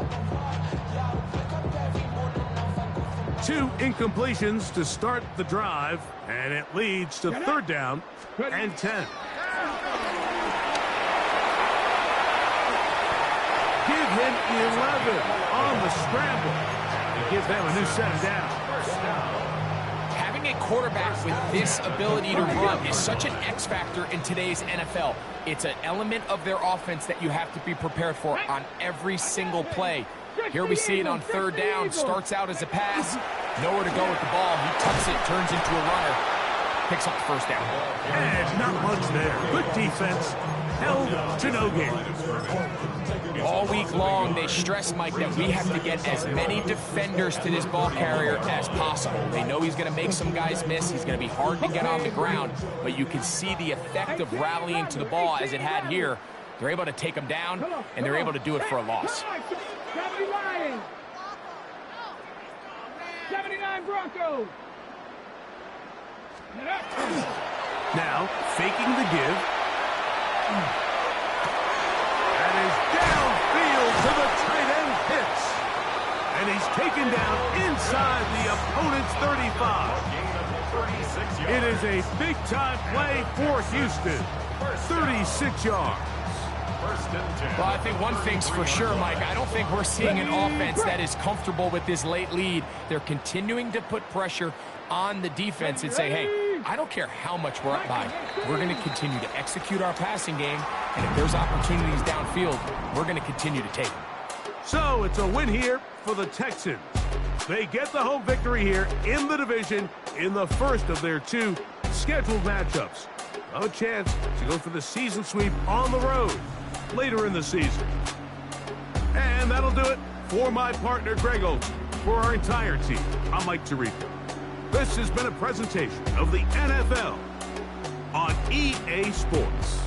Speaker 1: 2 incompletions to start the drive, and it leads to 3rd down and 10. Give him 11 on the scramble and give them a new set of down.
Speaker 4: Having a quarterback with this ability to run is such an X factor in today's NFL. It's an element of their offense that you have to be prepared for on every single play. Here we see it on 3rd down. Starts out as a pass. Nowhere to go with the ball. He tucks it, turns into a runner. Picks up the 1st down.
Speaker 1: And not much there. Good defense. Held to no gain.
Speaker 4: All week long, they stress, Mike, that we have to get as many defenders to this ball carrier as possible. They know he's going to make some guys miss. He's going to be hard to get on the ground. But you can see the effect of rallying to the ball as it had here. They're able to take him down, and they're able to do it for a loss.
Speaker 2: 70 Lions. 79 Broncos.
Speaker 1: Now, faking the give. That is downfield to the tight end hits. And he's taken down inside the opponent's 35. It is a big-time play for Houston. 36 yards.
Speaker 4: Well, I think one thing's for sure, Mike. I don't think we're seeing an offense that is comfortable with this late lead. They're continuing to put pressure on the defense and say, hey, I don't care how much we're up by. We're going to continue to execute our passing game, and if there's opportunities downfield, we're going to continue to take them.
Speaker 1: So it's a win here for the Texans. They get the home victory here in the division in the first of their 2 scheduled matchups. A chance to go for the season sweep on the road later in the season. And that'll do it for my partner, Greg Olson. For our entire team, I'm Mike Tirico. This has been a presentation of the NFL on EA Sports.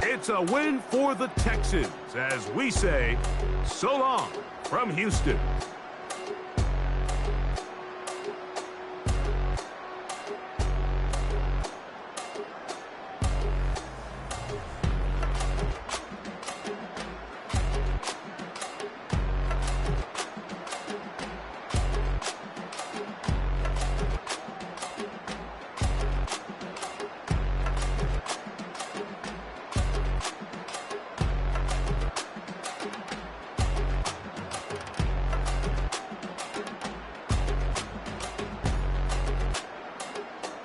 Speaker 1: It's a win for the Texans as we say so long from Houston.